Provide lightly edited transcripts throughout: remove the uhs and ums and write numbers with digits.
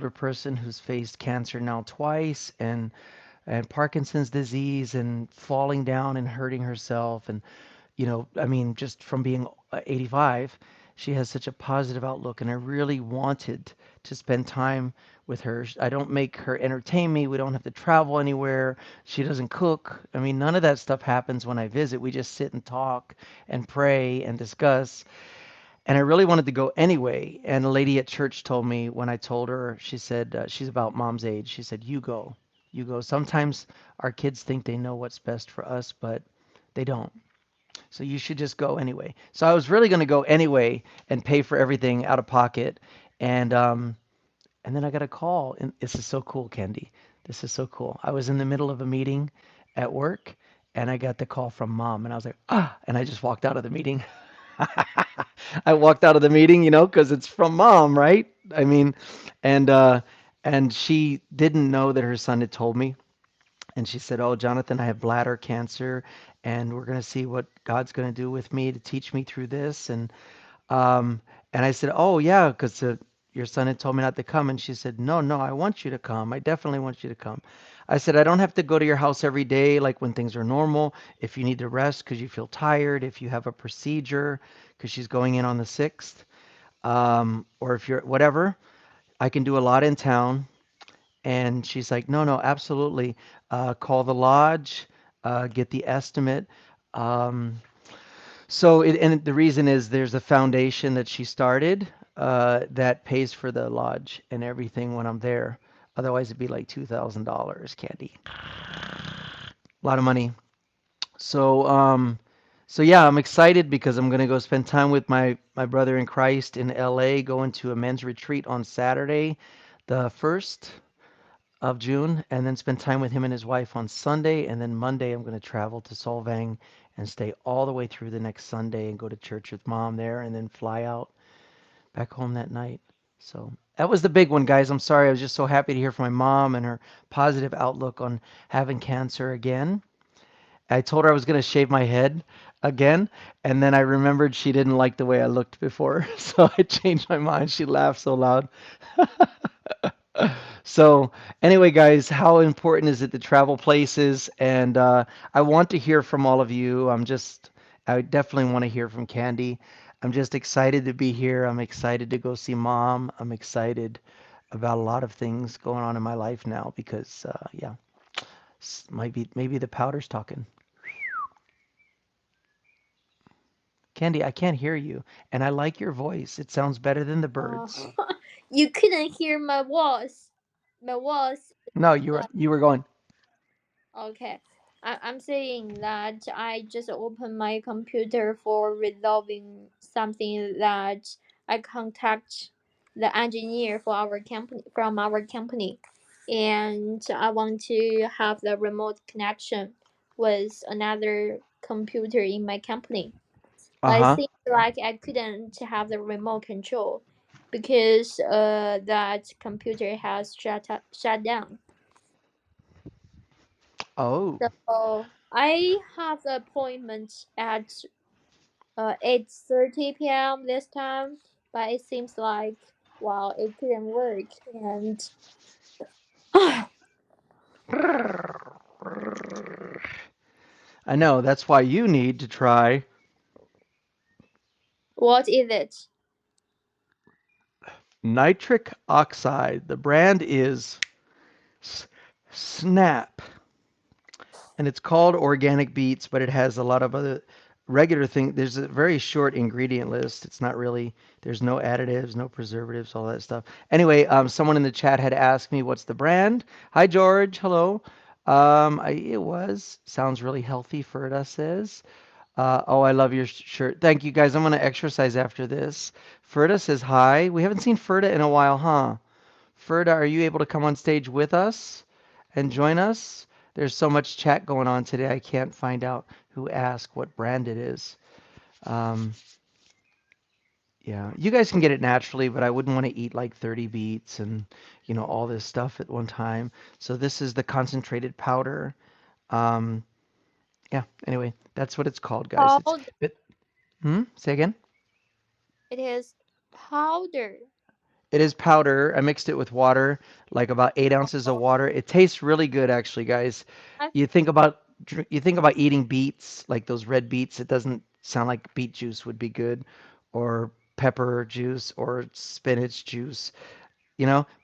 older person who's faced cancer now twice and Parkinson's disease and falling down and hurting herself. And, I mean, just from being 85, she has such a positive outlook. And I really wanted to spend time with her. I don't make her entertain me. We don't have to travel anywhere. She doesn't cook. I mean, none of that stuff happens when I visit. We just sit and talk and pray and discuss. And I really wanted to go anyway. And a lady at church told me when I told her, she said, she's about mom's age. She said, "You go. You go." Sometimes our kids think they know what's best for us, but they don't. So you should just go anyway. So I was really going to go anyway and pay for everything out of pocket. And and then I got a call. And this is so cool, Candy. This is so cool. I was in the middle of a meeting at work and I got the call from mom. And I was like, ah, and I just walked out of the meeting. I walked out of the meeting, because it's from mom, right? I mean, and and she didn't know that her son had told me, and she said, "Oh, Jonathan, I have bladder cancer, and we're gonna see what God's gonna do with me to teach me through this." Um, and I said, "Oh yeah, because your son had told me not to come." And she said, "No, no, I want you to come. I definitely want you to come." I said, "I don't have to go to your house every day, like when things are normal. If you need to rest because you feel tired, if you have a procedure, because she's going in on the 6th, or if you're whatever, I can do a lot in town." And she's like, "No, no, absolutely. Call the lodge, get the estimate." Um, and the reason is there's a foundation that she started that pays for the lodge and everything when I'm there. Otherwise, it'd be like $2,000, Candy. A lot of money. So, so yeah, I'm excited because I'm gonna go spend time with my brother in Christ in LA, going to a men's retreat on Saturday, the 1st of June, and then spend time with him and his wife on Sunday. And then Monday, I'm going to travel to Solvang and stay all the way through the next Sunday and go to church with mom there and then fly out back home that night. So that was the big one, guys. I'm sorry. I was just so happy to hear from my mom and her positive outlook on having cancer again. I told her I was going to shave my head again, and then I remembered she didn't like the way I looked before. So I changed my mind. She laughed so loud. So, anyway, guys, how important is it to travel places? And I want to hear from all of you. I definitely want to hear from Candy. I'm just excited to be here. I'm excited to go see mom. I'm excited about a lot of things going on in my life now because, yeah, maybe the powder's talking. Candy, I can't hear you, and I like your voice. It sounds better than the Oh, birds. you couldn't hear my voice. My voice. No, you were going. Okay. I'm saying that I just opened my computer for resolving something that I contact the engineer for our company from our company, and I want to have the remote connection with another computer in my company. Uh But it huh. seems like I couldn't have the remote control because that computer has shut down. Oh. So I have the appointment at 8:30 p.m. this time, but it seems like well it couldn't work. And I know. That's why you need to try what is it? nitric oxide. The brand is S- Snap, and it's called Organic Beets, but it has a lot of other regular things. There's a very short ingredient list. It's not really, there's no additives, no preservatives, all that stuff. Anyway, someone in the chat had asked me what's the brand. Hi, George. Hello. Sounds really healthy, Ferda says. Oh, I love your shirt. Thank you, guys. I'm going to exercise after this. Ferda says hi. We haven't seen Ferda in a while, huh? Ferda, are you able to come on stage with us and join us? There's so much chat going on today, I can't find out who asked what brand it is. Um, yeah, you guys can get it naturally, but I wouldn't want to eat like 30 beets and, all this stuff at one time. So this is the concentrated powder. Um, yeah, anyway, that's what it's called, guys. It, Say again? It is powder. It is powder. I mixed it with water, like about 8 ounces of water. It tastes really good, actually, guys. I, You think about eating beets, like those red beets. It doesn't sound like beet juice would be good, or pepper juice, or spinach juice,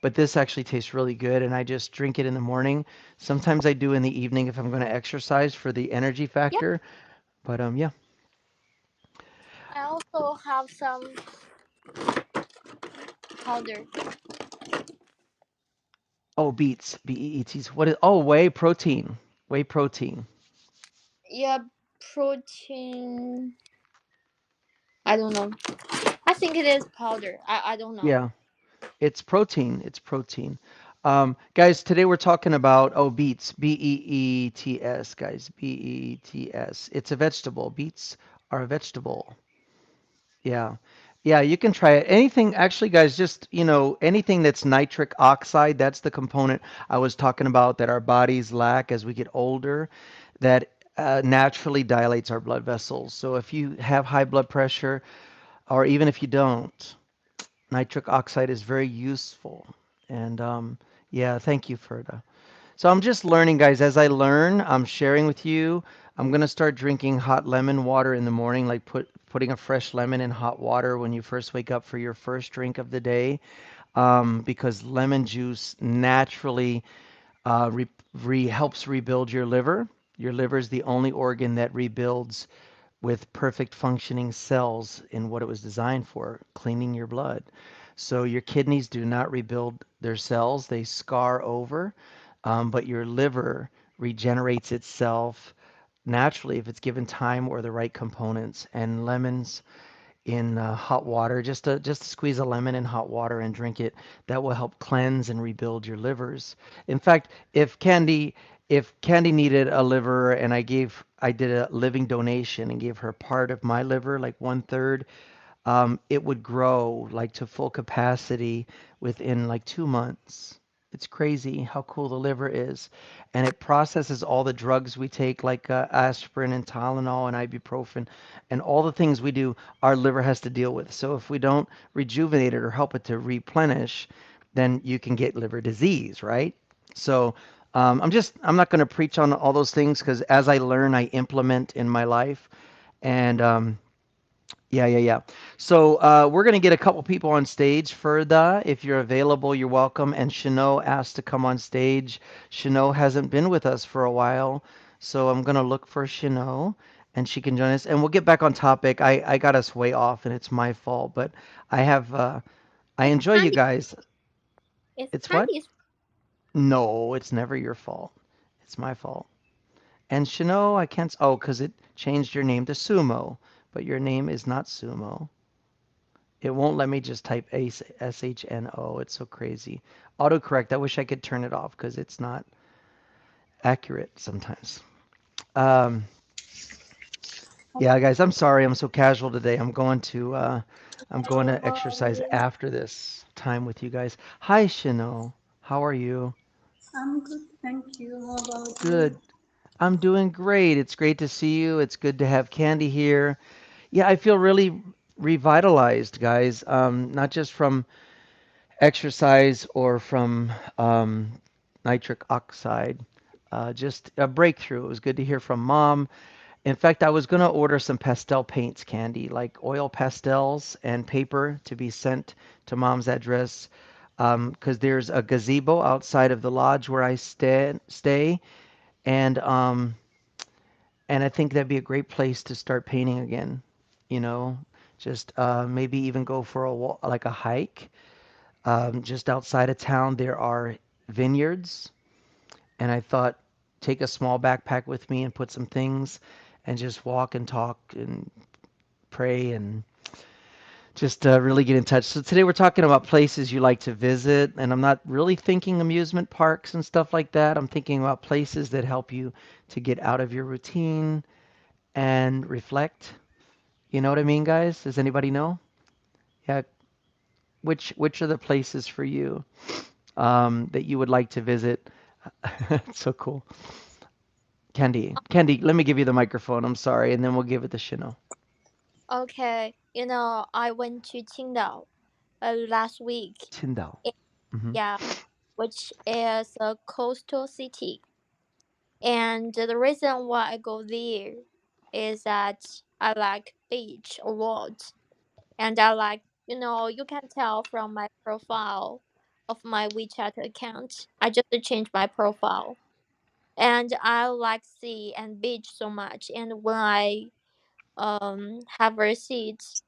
But this actually tastes really good, and I just drink it in the morning. Sometimes I do in the evening if I'm going to exercise for the energy yeah, factor. But yeah. I also have some powder. Oh, beets, B-E-E-T. What is? Oh, whey protein. Whey protein. Yeah, protein. I don't know. I think it is powder. I don't know. Yeah. It's protein. It's protein. Guys, today we're talking about beets, Beets, guys, Beets. It's a vegetable. Beets are a vegetable. Yeah. Yeah, you can try it. Anything, actually, guys, just, anything that's nitric oxide, that's the component I was talking about that our bodies lack as we get older, that naturally dilates our blood vessels. So if you have high blood pressure, or even if you don't, nitric oxide is very useful. And yeah, thank you for the. So I'm just learning, guys. As I learn, I'm sharing with you. I'm gonna start drinking hot lemon water in the morning, like putting a fresh lemon in hot water when you first wake up for your first drink of the day, because lemon juice naturally helps rebuild your liver. Your liver is the only organ that rebuilds with perfect functioning cells in what it was designed for, cleaning your blood. So your kidneys do not rebuild their cells, they scar over, but your liver regenerates itself naturally if it's given time or the right components. And lemons in hot water, just to squeeze a lemon in hot water and drink it, that will help cleanse and rebuild your livers. In fact, if Candy needed a liver and I did a living donation and gave her part of my liver, like 1/3, it would grow like to full capacity within like 2 months. It's crazy how cool the liver is. And it processes all the drugs we take, like aspirin and Tylenol and ibuprofen, and all the things we do, our liver has to deal with. So if we don't rejuvenate it or help it to replenish, then you can get liver disease, right? So I'm not going to preach on all those things because as I learn, I implement in my life. And yeah, yeah, yeah. So we're going to get a couple people on stage for the. If you're available, you're welcome. And Chanel asked to come on stage. Chanel hasn't been with us for a while, so I'm going to look for Chanel, and she can join us. And we'll get back on topic. I got us way off, and it's my fault. But I It's enjoy you candy. guys. It's It's what? candy. No, it's never your fault. It's my fault. And Chanel, I can't. Oh, because it changed your name to Sumo, but your name is not Sumo. It won't let me just type Shno. It's so crazy. Autocorrect. I wish I could turn it off because it's not accurate sometimes. Um, yeah, guys, I'm sorry. I'm so casual today. I'm going to exercise after this time with you guys. Hi, Shino. How are you? I'm good, thank you. How about you? Good. I'm doing great. It's great to see you. It's good to have Candy here. Yeah, I feel really revitalized, guys. Not just from exercise or from nitric oxide. Just a breakthrough. It was good to hear from mom. In fact, I was going to order some pastel paints, Candy, like oil pastels and paper to be sent to mom's address. Because there's a gazebo outside of the lodge where I stay, and I think that'd be a great place to start painting again. You know, just maybe even go for like a hike. Just outside of town, there are vineyards, and I thought take a small backpack with me and put some things and just walk and talk and pray and just really get in touch. So today we're talking about places you like to visit, and I'm not really thinking amusement parks and stuff like that. I'm thinking about places that help you to get out of your routine and reflect. You know what I mean, guys? Does anybody know? Yeah, which are the places for you that you would like to visit? It's so cool. Candy, let me give you the microphone. I'm sorry, and then we'll give it to Shino. Okay, I went to Qingdao. last week. Tyndall. And Hmm. yeah, which is a coastal city. And the reason why I go there is that I like beach a lot. And I like, you can tell from my profile of my WeChat account. I just changed my profile. And I like sea and beach so much. And when I have a seat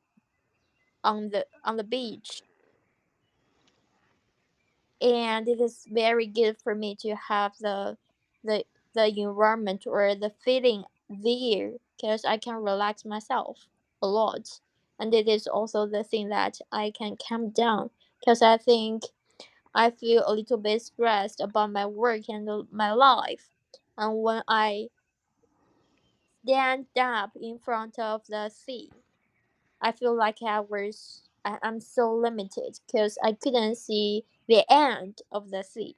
on the beach, and it is very good for me to have the the environment or the feeling there, because I can relax myself a lot. And it is also the thing that I can calm down, because I think I feel a little bit stressed about my work and my life. And when I stand up in front of the sea, I feel like I'm so limited because I couldn't see the end of the sea.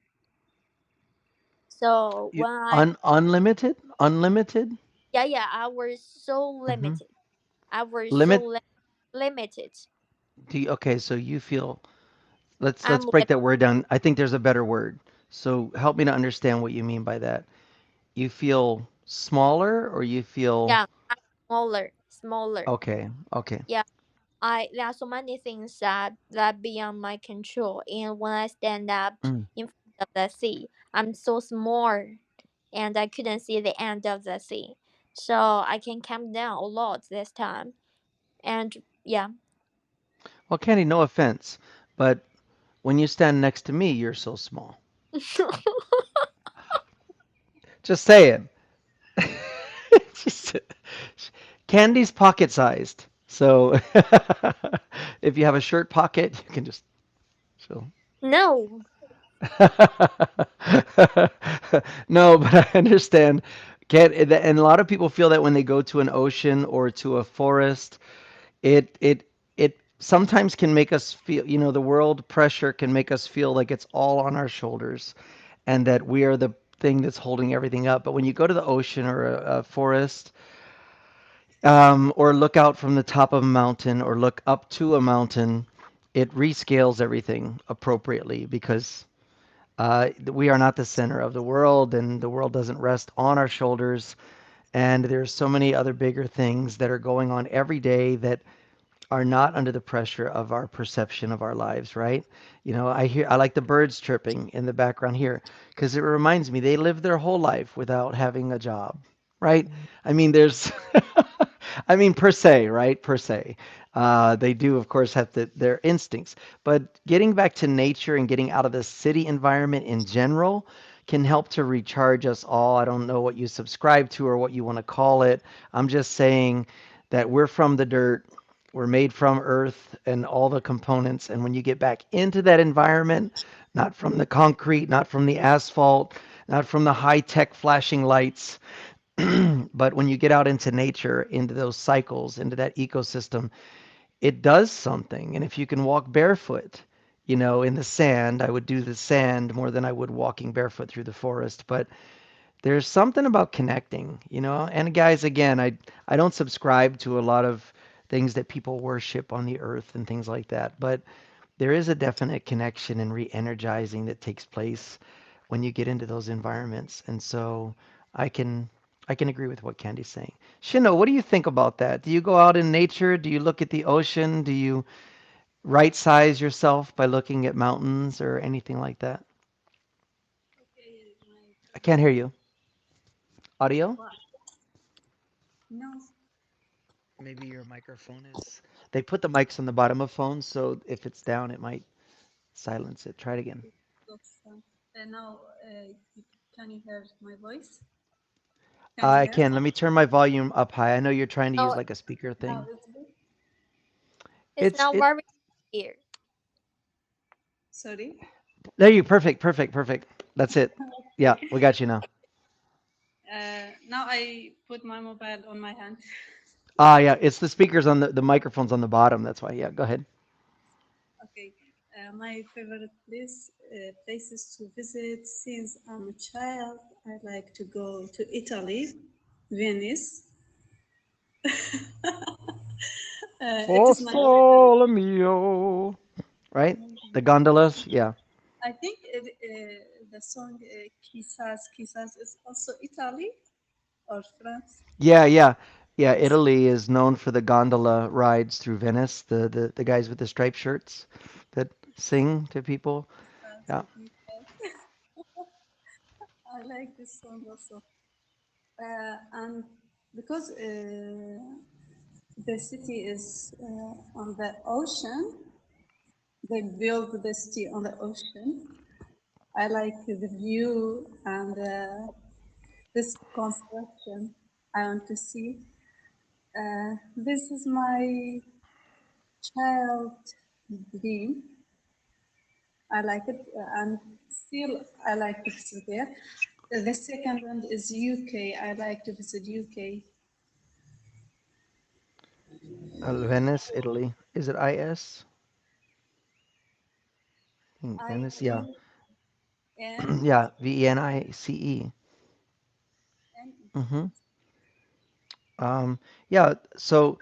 So You when I unlimited, unlimited. yeah, yeah, I was so Hmm. limited. I was so Limit. limited. Okay, so you feel. Let's I'm break that word down. I think there's a better word. So help me to understand what you mean by that. You feel smaller, or you feel yeah, I'm smaller. okay, okay. Yeah, I there are so many things that beyond my control. And when I stand up Mm. in front of the sea, I'm so small, and I couldn't see the end of the sea. So I can calm down a lot this time. And yeah, Well, Candy, no offense, but when you stand next to me, you're so small. Just saying. Just, Candy's pocket sized. So if you have a shirt pocket, you can just so. no, No, but I understand. And a lot of people feel that when they go to an ocean or to a forest, it sometimes can make us feel, the world pressure can make us feel like it's all on our shoulders and that we are the thing that's holding everything up. But when you go to the ocean or a forest, or look out from the top of a mountain or look up to a mountain, it rescales everything appropriately because we are not the center of the world, and the world doesn't rest on our shoulders. And there's so many other bigger things that are going on every day that are not under the pressure of our perception of our lives, right? I like the birds chirping in the background here because it reminds me they live their whole life without having a job, right? I mean, there's, I mean, per se, right? Per se. They do, of course, have their instincts. But getting back to nature and getting out of the city environment in general can help to recharge us all. I don't know what you subscribe to or what you want to call it. I'm just saying that we're from the dirt, we're made from earth and all the components. And when you get back into that environment, not from the concrete, not from the asphalt, not from the high tech flashing lights, but when you get out into nature, into those cycles, into that ecosystem, it does something. And if you can walk barefoot, in the sand, I would do the sand more than I would walking barefoot through the forest. But there's something about connecting. And guys, again, I don't subscribe to a lot of things that people worship on the earth and things like that, but there is a definite connection and re-energizing that takes place when you get into those environments. And so I can I can agree with what Candy's saying. Shino, what do you think about that? Do you go out in nature? Do you look at the ocean? Do you right size yourself by looking at mountains or anything like that? Okay, my I can't hear favorite. you. Audio? What? No. Maybe your microphone is. They put the mics on the bottom of phones, so if it's down, it might silence it. Try it again. It's, now, can you hear my voice? Can you I hear? can. Let me turn my volume up high. I know you're trying to use no, like a speaker Now thing. it's good. it's It's not it. very clear. Sorry. There you. Perfect. Perfect. Perfect. That's it. Yeah, Okay. we got you now. Now I put my mobile on my hand. Ah, yeah. It's the speakers on the microphones on the bottom. That's why. Yeah. Go ahead. Okay. My favorite places to visit since I'm a child. I like to go to Italy, Venice. It O is my favorite. sole mio. right? Maybe. The gondolas, yeah. I think the song Kisas is also Italy or France. Yeah, yeah. Yeah, Italy is known for the gondola rides through Venice, the guys with the striped shirts that sing to people. Kisas, Yeah. Kisas. I like this song also. And because the city is on the ocean, they built the city on the ocean. I like the view and this construction. I want to see. This is my child dream. I like it, and still I like to visit there. The second one is UK. I like to visit UK. Venice, Italy. Is it IS? think I Venice, yeah. U N Yeah, Venice. N. Mm-hmm. Yeah, so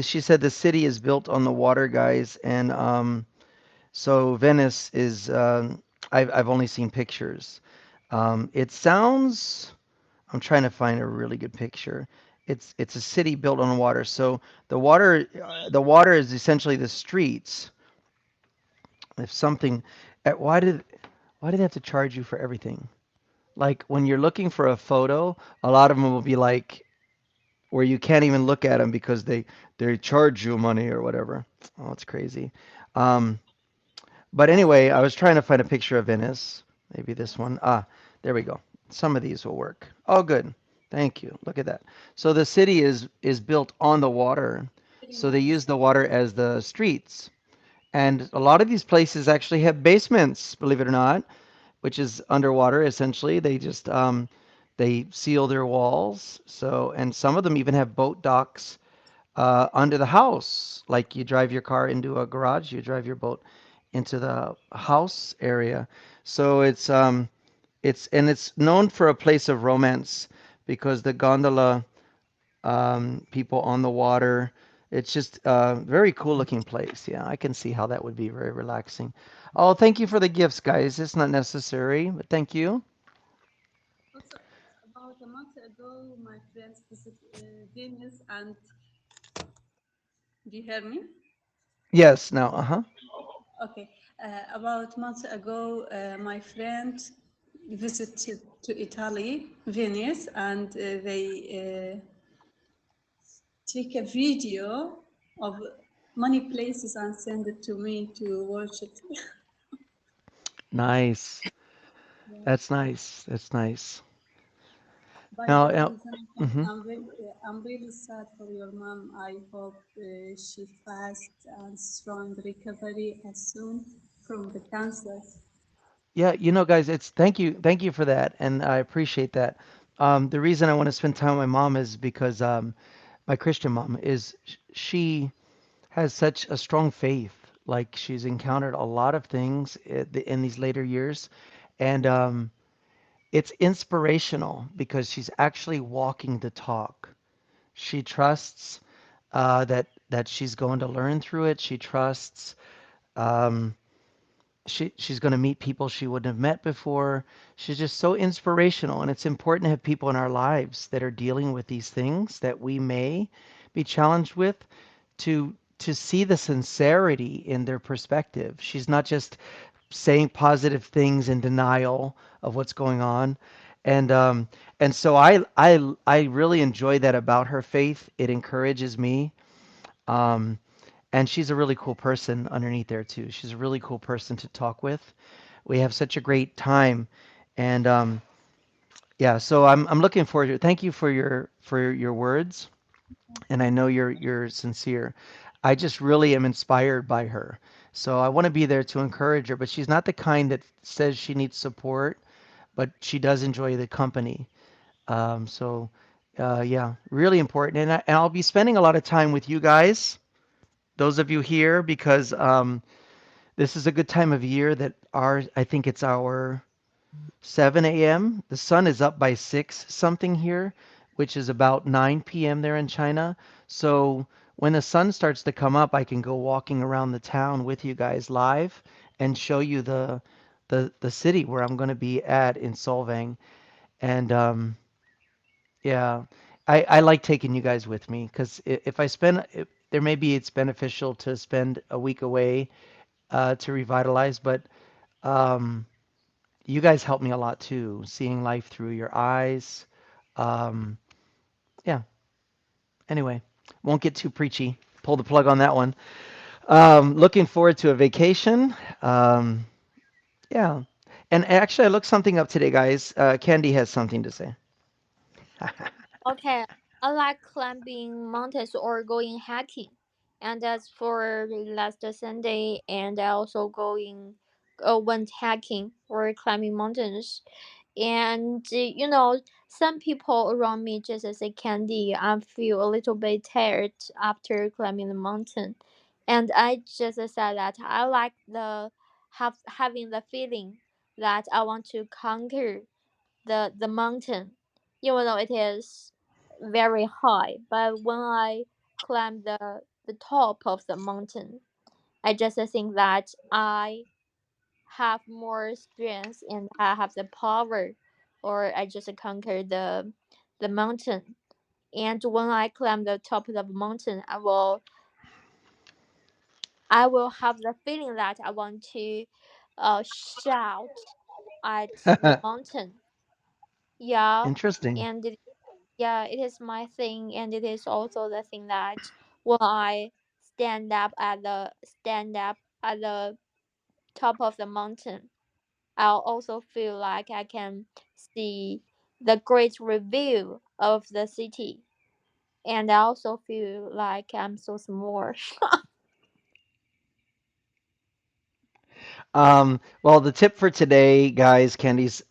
she said the city is built on the water, guys, and so Venice is. I've only seen pictures. It sounds. I'm trying to find a really good picture. It's a city built on water. So the water is essentially the streets. If something, why did they have to charge you for everything? Like when you're looking for a photo, a lot of them will be like where you can't even look at them because they charge you money or whatever. Oh, it's crazy. Um, but I anyway, I was trying to find a picture of Venice. Maybe this one. Ah, there we go. Some of these will work. Oh, good. Thank you. Look at that. So the city is built on the water. very So they use nice. the water as the streets. And a lot of these places actually have basements, believe it or not, which is underwater essentially. They seal their walls. So and some of them even have boat docks under the house. Like you drive your car into a garage, you drive your boat into the house area. So it's known for a place of romance because the gondola people on the water. It's just a very cool looking place. Yeah, I can see how that would be very relaxing. Oh, thank you for the gifts, guys. It's not necessary, but thank you. Also, about a month ago, my friends visited Venice, and do you hear me? Yes, now, uh-huh. Okay. About a month ago, my friend visited to Italy, Venice, and they take a video of many places and send it to me to watch it. Nice. Yeah. That's nice. That's nice. By the Now, way, Jonathan, mhm. I'm really sad for your mom. I hope she fast and strong recovery as soon from the cancer. Yeah, guys, thank you for that, and I appreciate that. The reason I want to spend time with my mom is because my Christian mom she has such a strong faith. Like she's encountered a lot of things in these later years, and it's inspirational because she's actually walking the talk. She trusts that she's going to learn through it. She trusts um, she's going to meet people she wouldn't have met before. She's just so inspirational, and it's important to have people in our lives that are dealing with these things that we may be challenged with to see the sincerity in their perspective. She's not just saying positive things in denial of what's going on. And so I really enjoy that about her faith. It encourages me. Um, and she's a really cool person underneath there too. She's a really cool person to talk with. We have such a great time, and yeah. So I'm looking forward to it. Thank you for your words, and I know you're sincere. I just really am inspired by her. So I want to be there to encourage her, but she's not the kind that says she needs support, but she does enjoy the company. So yeah, really important. And I'll be spending a lot of time with you guys, those of you here, because this is a good time of year that I think it's our 7 a.m. The sun is up by 6 something here, which is about 9 p.m. there in China. So when the sun starts to come up, I can go walking around the town with you guys live and show you the city where I'm going to be at in Solvang. And yeah, I like taking you guys with me because if I spend, if, there may be it's beneficial to spend a week away to revitalize, but um, you guys help me a lot too, seeing life through your eyes. Um, yeah. Anyway, won't get too preachy. Pull the plug on that one. Looking forward to a vacation. Um, yeah. And actually, I looked something up today, guys. Candy has something to say. Okay, I like climbing mountains or going hiking, and that's for last Sunday. And I also went hiking or climbing mountains. And some people around me just say, Candy, I feel a little bit tired after climbing the mountain. And I just said that I like the having the feeling that I want to conquer the mountain, even though it is very high. But when I climb the top of the mountain, I just think that I have more strength and I have the power, or I just conquer the mountain. And when I climb the top of the mountain, I will have the feeling that I want to shout at the mountain. Yeah, Interesting. and yeah, it is my thing, and it is also the thing that when I stand up at the top of the mountain, I'll also feel like I can see the great review of the city, and I also feel like I'm so small. Well, the tip for today, guys, Candy's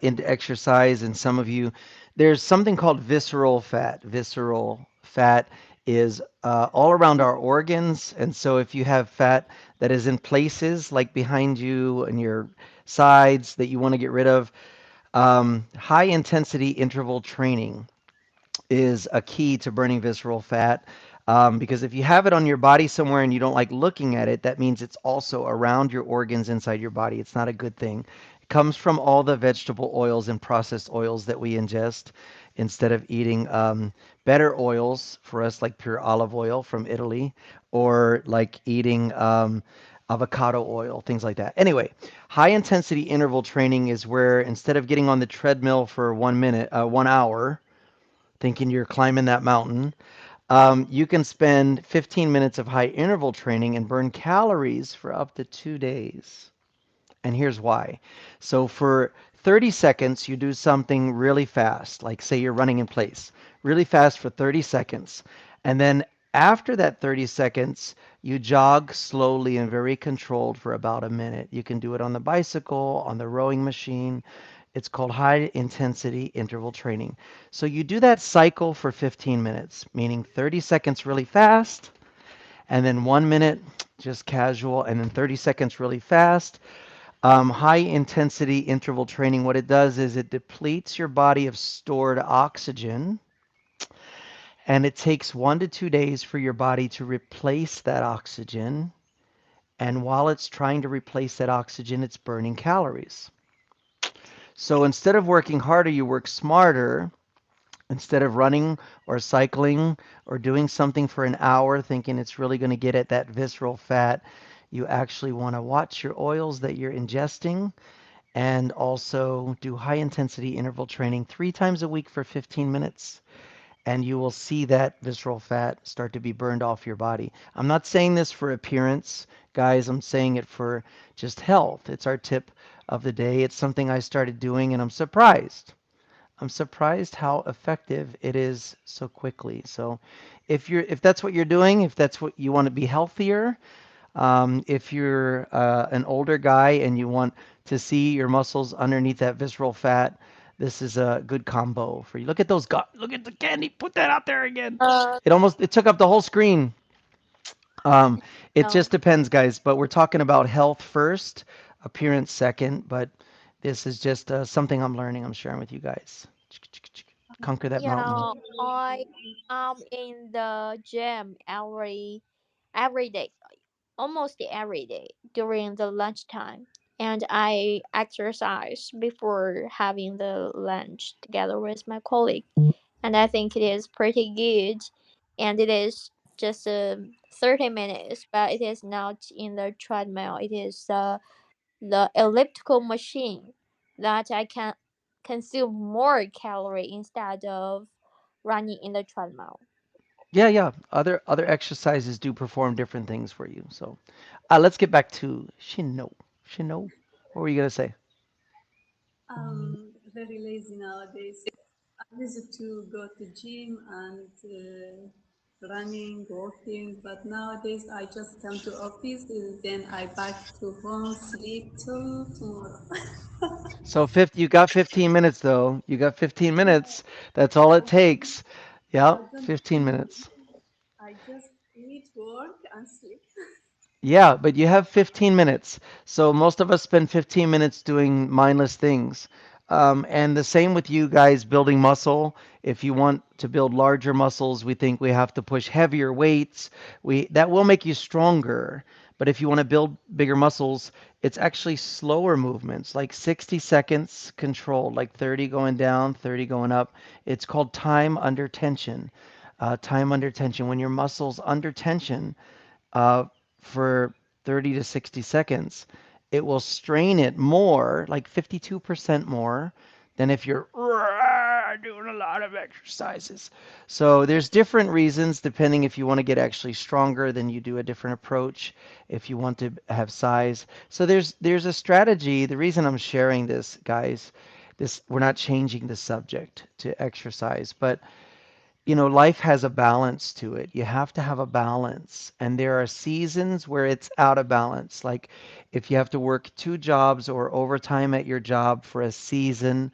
into exercise, and some of you, there's something called visceral fat. Visceral fat is all around our organs, and so if you have fat that is in places like behind you and your sides that you want to get rid of, high intensity interval training is a key to burning visceral fat. Because if you have it on your body somewhere and you don't like looking at it, that means it's also around your organs inside your body. It's not a good thing. It comes from all the vegetable oils and processed oils that we ingest instead of eating better oils for us, like pure olive oil from Italy, or like eating avocado oil, things like that. Anyway, high intensity interval training is where instead of getting on the treadmill for 1 minute, 1 hour, thinking you're climbing that mountain, you can spend 15 minutes of high interval training and burn calories for up to 2 days. And here's why. So for 30 seconds, you do something really fast, like say you're running in place, really fast for 30 seconds. And then after that 30 seconds, you jog slowly and very controlled for about a minute. You can do it on the bicycle, on the rowing machine. It's called high intensity interval training. So you do that cycle for 15 minutes, meaning 30 seconds really fast, and then 1 minute just casual, and then 30 seconds really fast. High intensity interval training, what it does is it depletes your body of stored oxygen, and it takes 1 to 2 days for your body to replace that oxygen. And while it's trying to replace that oxygen, it's burning calories. So instead of working harder, you work smarter. Instead of running or cycling or doing something for an hour thinking it's really going to get at that visceral fat, you actually want to watch your oils that you're ingesting and also do high intensity interval training 3 times a week for 15 minutes. And you will see that visceral fat start to be burned off your body. I'm not saying this for appearance, guys. I'm saying it for just health. It's our tip of the day. It's something I started doing, and I'm surprised. I'm surprised how effective it is so quickly. So, if that's what you're doing, if that's what you want to be healthier, if you're an older guy and you want to see your muscles underneath that visceral fat, this is a good combo for you. Look at those guys. Look at the candy. Put that out there again. uh, It took up the whole screen. It no. just depends, guys. But we're talking about health first, appearance second. But this is just something I'm learning. I'm sharing with you guys. conquer that mountain? Yeah, I am in the gym every day, almost every day during the lunchtime, and I exercise before having the lunch together with my colleague, and I think it is pretty good, and it is just 30 minutes, but it is not in the treadmill. It is the elliptical machine that I can consume more calorie instead of running in the treadmill. Yeah, yeah. Other exercises do perform different things for you. So, let's get back to Shino. Shino, what were you gonna say? I'm very lazy nowadays. I used to go to gym and running, walking, but nowadays I just come to office, then I back to home, sleep till tomorrow. So, you got 15 minutes though. You got 15 Yeah, minutes. That's all I it don't, takes. Yeah, I don't 15 do minutes. anything. I just eat, work, and sleep. Yeah, but you have 15 minutes. So most of us spend 15 minutes doing mindless things. And the same with you guys building muscle. If you want to build larger muscles, we think we have to push heavier weights. That will make you stronger. But if you want to build bigger muscles, it's actually slower movements, like 60 seconds controlled, like 30 going down, 30 going up. It's called time under tension. Time under tension. When your muscles under tension, uh, for 30 to 60 seconds, it will strain it more, like 52% more, than if you're doing a lot of exercises. So there's different reasons depending if you want to get actually stronger, then you do a different approach. If you want to have size, so there's a strategy. The reason I'm sharing this, guys, this we're not changing the subject to exercise, but life has a balance to it. You have to have a balance. And there are seasons where it's out of balance. Like if you have to work two jobs or overtime at your job for a season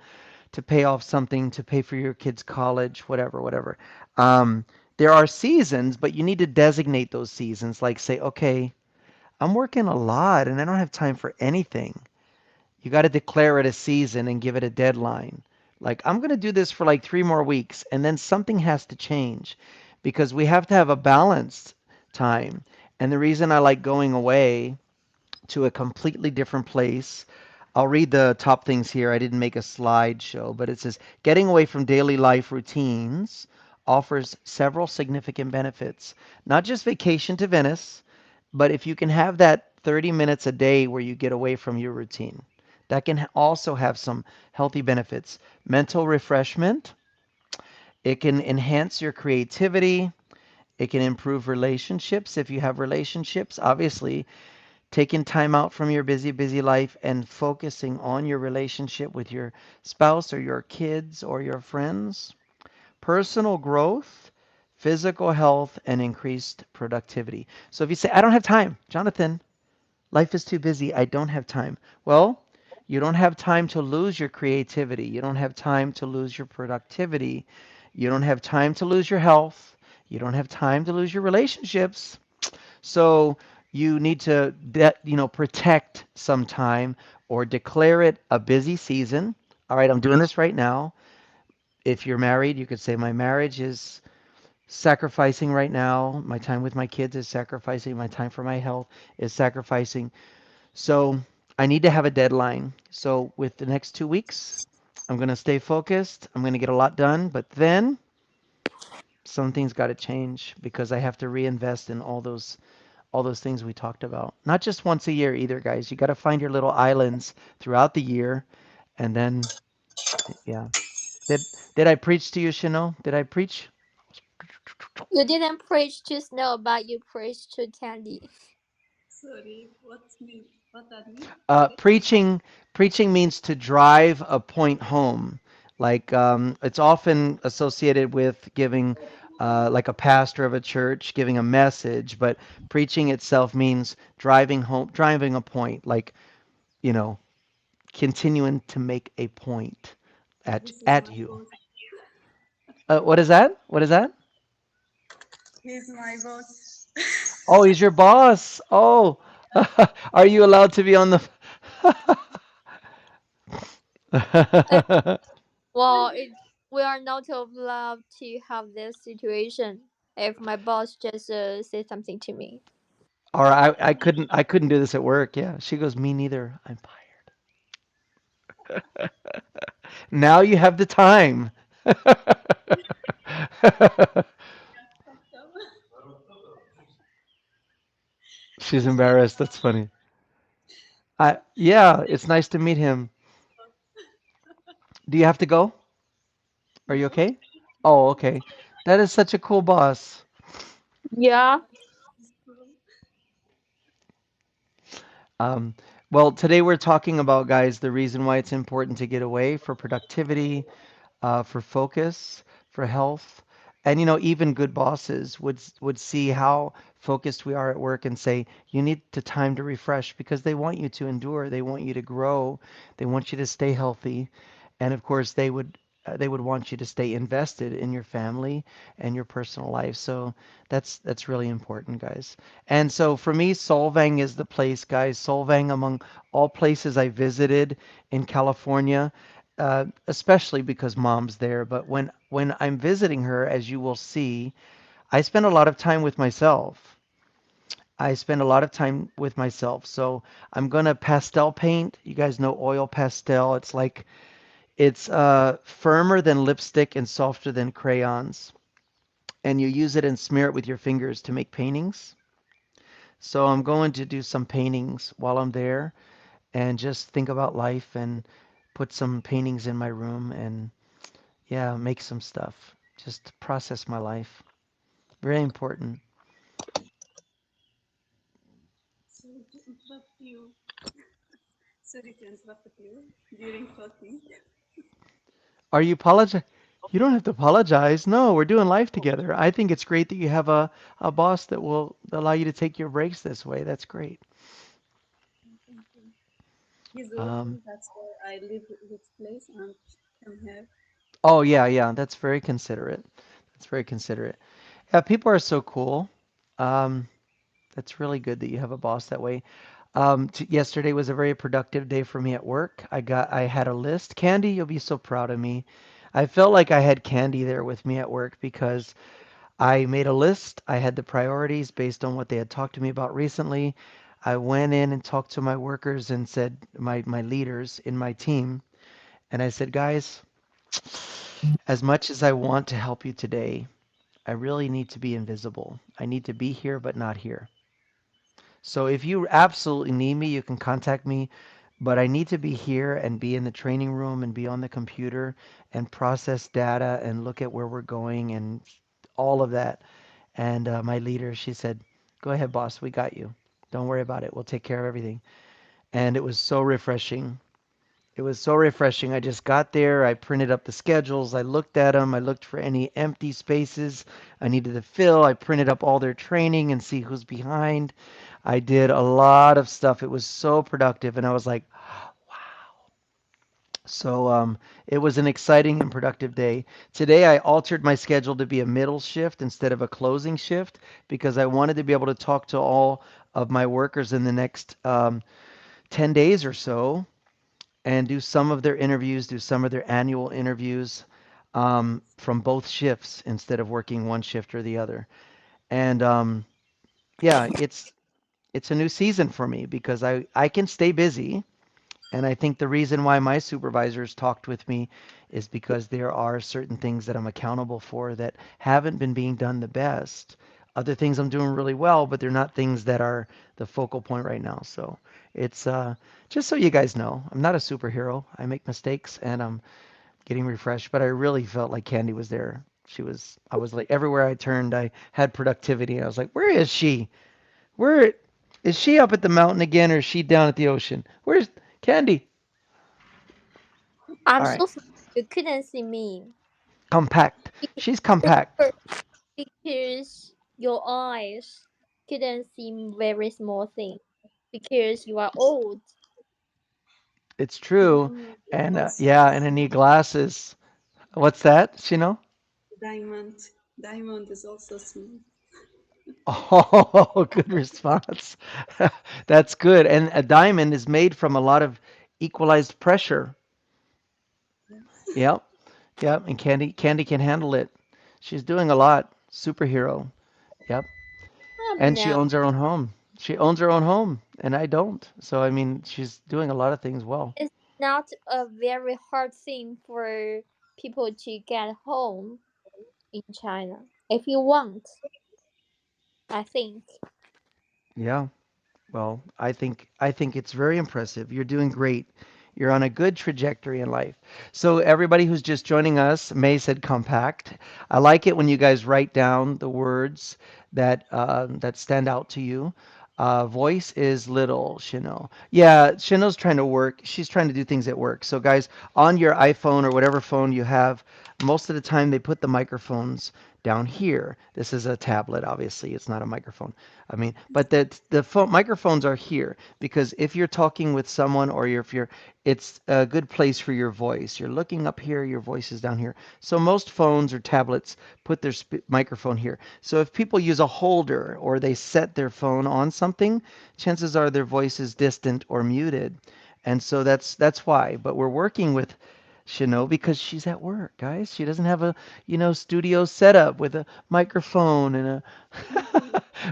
to pay off something, to pay for your kids' college, whatever, whatever. Um, there are seasons, but you need to designate those seasons. Like say, okay, I'm working a lot and I don't have time for anything. You got to declare it a season and give it a deadline. Like, I'm going to do this for like 3 more weeks, and then something has to change because we have to have a balanced time. And the reason I like going away to a completely different place, I'll read the top things here. I didn't make a slideshow, but it says getting away from daily life routines offers several significant benefits. Not just vacation to Venice, but if you can have that 30 minutes a day where you get away from your routine, that can also have some healthy benefits. Mental refreshment, it can enhance your creativity, it can improve relationships if you have relationships. Obviously, taking time out from your busy, busy life and focusing on your relationship with your spouse or your kids or your friends. Personal growth, physical health, and increased productivity. So if you say, I don't have time, Jonathan, life is too busy, I don't have time. Well, you don't have time to lose your creativity. You don't have time to lose your productivity. You don't have time to lose your health. You don't have time to lose your relationships. So you need to, protect some time or declare it a busy season. All right, I'm doing this right now. If you're married, you could say, my marriage is sacrificing right now. My time with my kids is sacrificing. My time for my health is sacrificing. So I need to have a deadline. So with the next 2 weeks, I'm going to stay focused. I'm going to get a lot done. But then something's got to change because I have to reinvest in all those things we talked about. Not just once a year either, guys. You got to find your little islands throughout the year, and then yeah. Did did I preach to you, Chanel? Did I preach? You didn't preach to Snow, but you preached to Candy. Sorry, what that mean? Uh, Sorry. preaching preaching means to drive a point home. Like it's often associated with giving, like a pastor of a church giving a message, but preaching itself means driving home, driving a point, like you know, continuing to make a point at This is at my you. boss. What is that? What is that? He's my boss. Oh, he's your boss. Oh, are you allowed to be on the? Well, it. we are not allowed to have this situation if my boss just say something to me. Or I couldn't do this at work. Yeah. She goes, me neither. I'm fired. Now you have the time. She's embarrassed. That's funny. Yeah, it's nice to meet him. Do you have to go? Are you No, okay? Oh, okay. That is such a cool boss. Yeah. it's cool. Um, well, today we're talking about, guys, the reason why it's important to get away for productivity, for focus, for health. And even good bosses would see how focused we are at work and say, you need to time to refresh because they want you to endure, they want you to grow, they want you to stay healthy, and of course they would want you to stay invested in your family and your personal life. So that's really important, guys. And so for me, Solvang is the place, guys. Solvang, among all places I visited in California, especially because mom's there. But when I'm visiting her, as you will see, I spend a lot of time with myself. I spend a lot of time with myself. So I'm gonna pastel paint. You guys know oil pastel. It's firmer than lipstick and softer than crayons. And you use it and smear it with your fingers to make paintings. So I'm going to do some paintings while I'm there and just think about life and put some paintings in my room and yeah, make some stuff. Just process my life. Very important. Sorry to interrupt you. Sorry to interrupt you during talking. Are you apologize? You don't have to apologize. No, we're doing life together. I think it's great that you have a boss that will allow you to take your breaks this way. That's great. Thank you. He's Um, working. That's why I leave this place and come here. oh yeah, yeah, that's very considerate. That's very considerate. Yeah, people are so cool. Um, that's really good that you have a boss that way. Yesterday was a very productive day for me at work. I had a list. Candy, you'll be so proud of me. I felt like I had Candy there with me at work because I made a list. I had the priorities based on what they had talked to me about recently. I went in and talked to my workers and said, my leaders in my team, and I said, guys, as much as I want to help you today, I really need to be invisible. I need to be here, but not here. So if you absolutely need me, you can contact me, but I need to be here and be in the training room and be on the computer and process data and look at where we're going and all of that. And my leader, she said, go ahead, boss, we got you. Don't worry about it. We'll take care of everything. And it was so refreshing. It was so refreshing. I just got there. I printed up the schedules. I looked at them. I looked for any empty spaces I needed to fill. I printed up all their training and see who's behind. I did a lot of stuff. It was so productive. And I was like, so it was an exciting and productive day. Today I altered my schedule to be a middle shift instead of a closing shift because I wanted to be able to talk to all of my workers in the next 10 days or so and do some of their interviews, do some of their annual interviews from both shifts instead of working one shift or the other. And yeah, it's a new season for me because I can stay busy. And I think the reason why my supervisors talked with me is because there are certain things that I'm accountable for that haven't been being done the best. Other things I'm doing really well, but they're not things that are the focal point right now. So it's just so you guys know, I'm not a superhero. I make mistakes and I'm getting refreshed, but I really felt like Candy was there. I was like, everywhere I turned, I had productivity. I was like, where is she? Where is she up at the mountain again or is she down at the ocean? Where's Candy? I'm All right. so sorry you couldn't see me. Compact. She's compact. Because your eyes couldn't see very small things. Because you are old. It's true. Diamond is And also yeah, and I need smooth. glasses. What's that? She know? Diamond. Diamond is also smooth. Oh, good response. That's good. And a diamond is made from a lot of equalized pressure. Yes. Yep. Yep, and Candy can handle it. She's doing a lot. Superhero. Yep. And she No, owns her own home. She owns her own home, and I don't. So I mean, she's doing a lot of things well. it's not a very hard thing for people to get home in China. If you want, I think. Yeah. Well, I think it's very impressive. You're doing great. You're on a good trajectory in life. So everybody who's just joining us, May said compact. I like it when you guys write down the words that stand out to you. Voice is little, Shino. Yeah, Shino's trying to work. She's trying to do things at work. So guys, on your iPhone or whatever phone you have, most of the time they put the microphones down here. This is a tablet, obviously. It's not a microphone. I mean, but the phone, microphones are here because if you're talking with someone or if you're, it's a good place for your voice. You're looking up here, your voice is down here. So most phones or tablets put their microphone here. So if people use a holder or they set their phone on something, chances are their voice is distant or muted. And so that's why. But we're working with Chanel because she's at work, guys. She doesn't have a studio setup with a microphone and a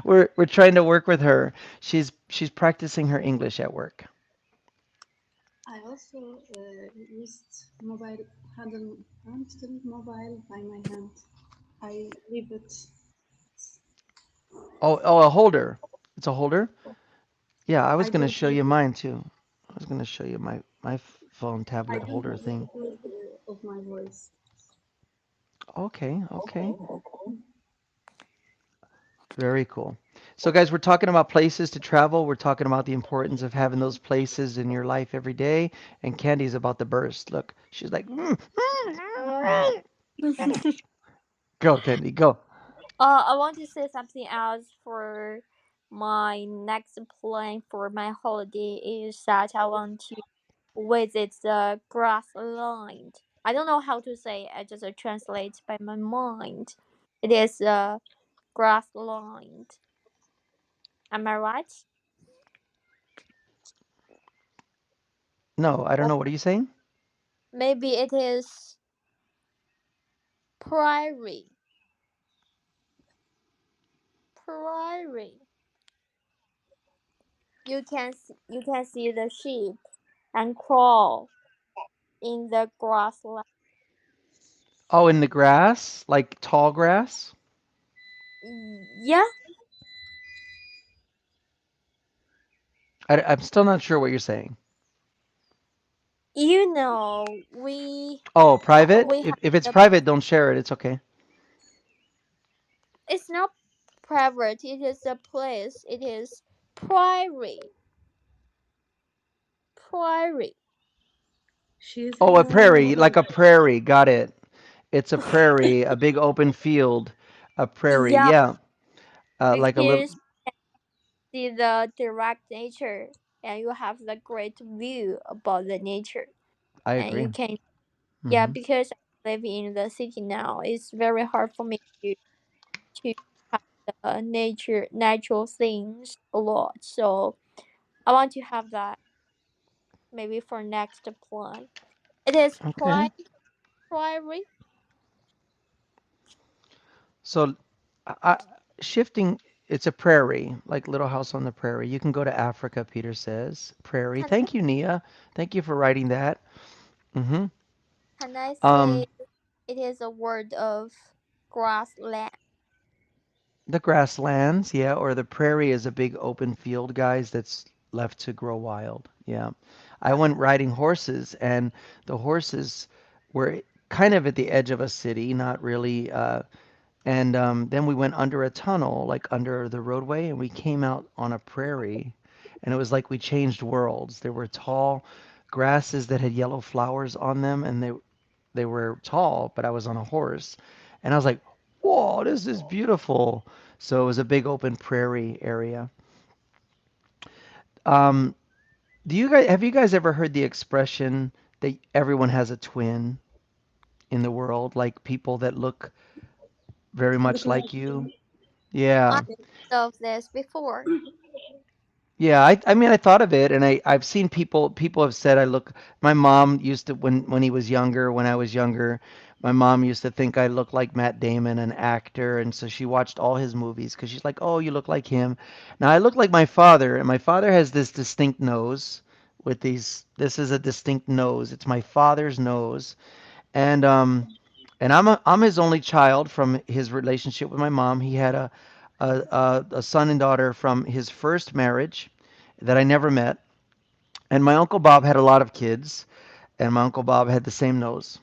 we're trying to work with her. She's practicing her English at work. I also used mobile handle mobile by my hand. I leave it. Oh, a holder. It's a holder? Yeah, I was I going to don't show use you it. mine too. I was going to show you my phone I tablet don't holder use it thing. because of my voice. Okay, okay. Very cool. So, guys, we're talking about places to travel. We're talking about the importance of having those places in your life every day. And Candy's about to burst. Look, she's like, go, Candy, go. I want to say something else for my next plan for my holiday is that I want to visit the grassland. I don't know how to say. I just translate by my mind. It is a grassland. Am I right? No, I don't Or know. What are you saying? maybe it is prairie. Prairie. You can see the sheep and crawl in the grassland. Oh, in the grass, like tall grass? Yeah, I'm still not sure what you're saying. you know Oh, private? we have If it's the. private, don't share it. It's okay. It's not private. It is a place. It is prairie. Prairie. She's Oh, a asking prairie, me. like a prairie. Got it. It's a prairie, a big open field, a prairie. Yeah, Yeah, like a little. because see the direct nature, and you have the great view about the nature, I and agree. you can. Yeah, Hmm. because I live in the city now, it's very hard for me to have the natural things a lot. So I want to have that maybe for next plan. It is Okay. prairie. So, I, shifting, it's a prairie, like Little House on the Prairie. You can go to Africa, Peter says. Prairie. Can Thank you, Nia. Thank you for writing that. Hmm. can I Um, say it is a word of grassland? the grasslands, yeah, or the prairie is a big open field, guys, that's left to grow wild. Yeah. I went riding horses, and the horses were kind of at the edge of a city, not really. And then we went under a tunnel, like under the roadway, and we came out on a prairie, and it was like we changed worlds. There were tall grasses that had yellow flowers on them, and they were tall, but I was on a horse, and I was like, "Whoa, this is beautiful." So it was a big open prairie area. Um, do you guys have you guys ever heard the expression that everyone has a twin in the world, like people that look very Look much like like you? me. I Yeah. thought of this before. Yeah, I mean I thought of it and I've seen people have said I look my mom used to when he was younger, when I was younger, My mom used to think I looked like Matt Damon, an actor, and so she watched all his movies because she's like, "Oh, you look like him." Now I look like my father, and my father has this distinct nose with these. This is a distinct nose. It's my father's nose, and I'm his only child from his relationship with my mom. He had a son and daughter from his first marriage that I never met, and my uncle Bob had a lot of kids, and my uncle Bob had the same nose.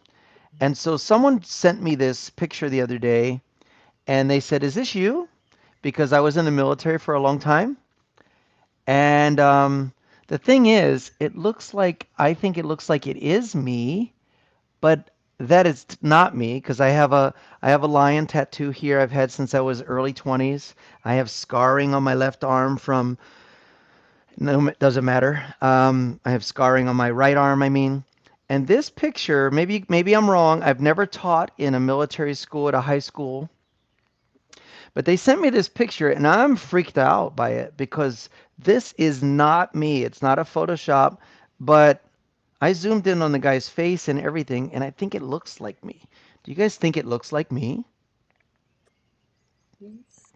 And so someone sent me this picture the other day, and they said, "Is this you?" Because I was in the military for a long time, and the thing is, I think it looks like it is me, but that is not me because I have a lion tattoo here I've had since I was early 20s. I have scarring on my left arm from no, it doesn't matter. I have scarring on my right arm, I mean. And this picture, maybe I'm wrong. I've never taught in a military school at a high school, but they sent me this picture and I'm freaked out by it because this is not me. It's not a Photoshop, but I zoomed in on the guy's face and everything, and I think it looks like me. Do you guys think it looks like me? Yes.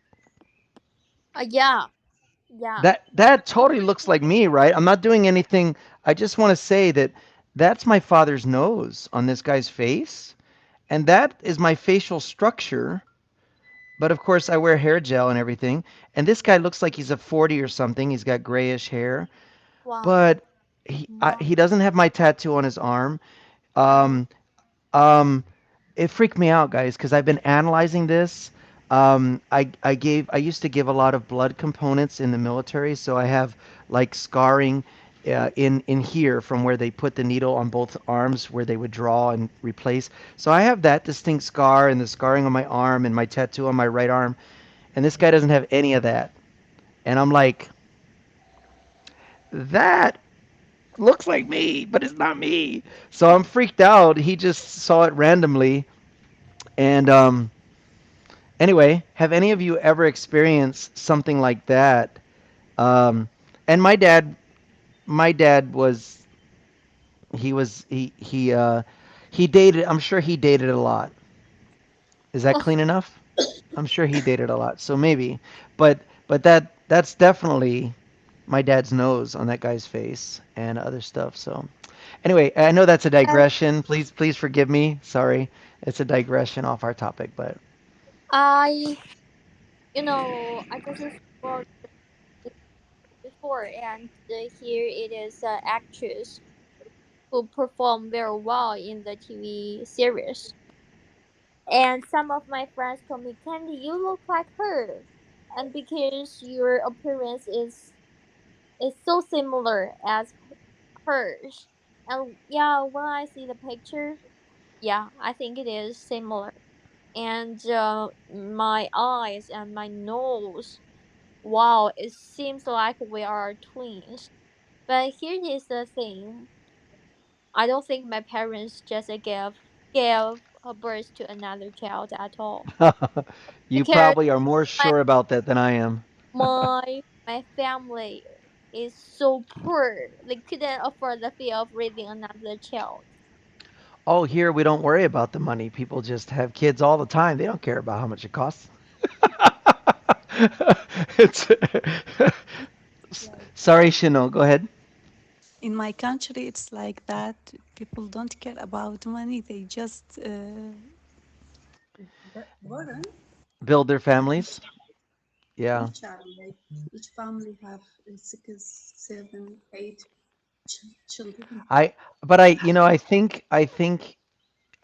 Yeah, yeah. That totally looks like me, right? I'm not doing anything. I just want to say that that's my father's nose on this guy's face, and that is my facial structure. But of course, I wear hair gel and everything. And this guy looks like he's a 40 or something. He's got grayish hair, Wow. but My. he doesn't have my tattoo on his arm. Oh. Um, Um, it freaked me out, guys, because I've been analyzing this. I used to give a lot of blood components in the military, so I have like scarring in here from where they put the needle on both arms, where they would draw and replace. So I have that distinct scar and the scarring on my arm and my tattoo on my right arm, and this guy doesn't have any of that. And I'm like, that looks like me, but it's not me. So I'm freaked out. He just saw it randomly, and anyway, have any of you ever experienced something like that? Um, and my dad he dated. I'm sure he dated a lot. Is that clean enough? I'm sure he dated a lot. So maybe, but that's definitely my dad's nose on that guy's face and other stuff. So anyway, I know that's a digression. Please forgive me. Sorry, it's a digression off our topic, but I, I just saw it before, and here it is an actress who performed very well in the TV series. And some of my friends told me, Candy, you look like her. And because your appearance is so similar as hers. And yeah, when I see the picture, yeah, I think it is similar. And my eyes and my nose, wow, it seems like we are twins. But here is the thing. I don't think my parents just gave a birth to another child at all. you Because probably are more my sure about that than I am. my family is so poor. They couldn't afford the fee of raising another child. Oh, here we don't worry about the money. People just have kids all the time. They don't care about how much it costs. it's It's like sorry, Chanel. Go ahead. in my country, it's like that. People don't care about money. They just born Build their and families. Yeah. each child, like each family have 6, 7, 8 children. I but I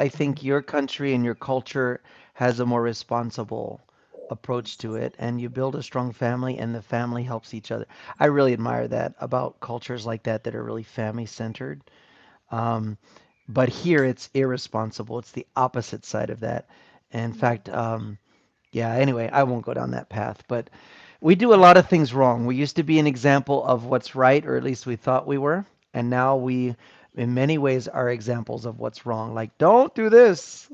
think your country and your culture has a more responsible approach Yes. to it, and you build a strong family and the family helps each other. I really admire that about cultures like that are really family centered. Um, but here it's irresponsible. It's the opposite side of that. In fact, yeah, anyway, I won't go down that path, but we do a lot of things wrong. We used to be an example of what's right, or at least we thought we were, and now we, in many ways, are examples of what's wrong. Like, don't do this.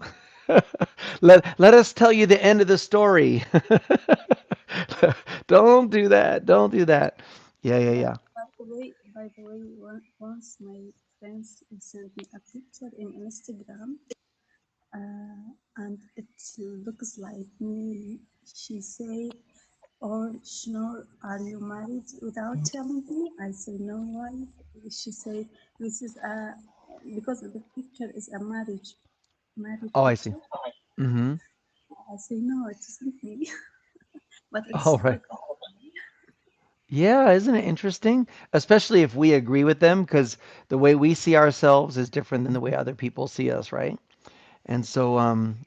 Let us tell you the end of the story. Don't do that. Don't do that. Yeah, yeah, yeah. By the way, once my friends sent me a picture in Instagram, and it looks like me. She said, "Oh, Shnor, are you married without telling me?" I say, "No, why?" She said, "This is a because the picture is a marriage Oh, I see. picture." Mm-hmm. I say, "No, it isn't me," but Oh, it's right. look like me. Yeah, isn't it interesting? Especially if we agree with them, because the way we see ourselves is different than the way other people see us, right? And so,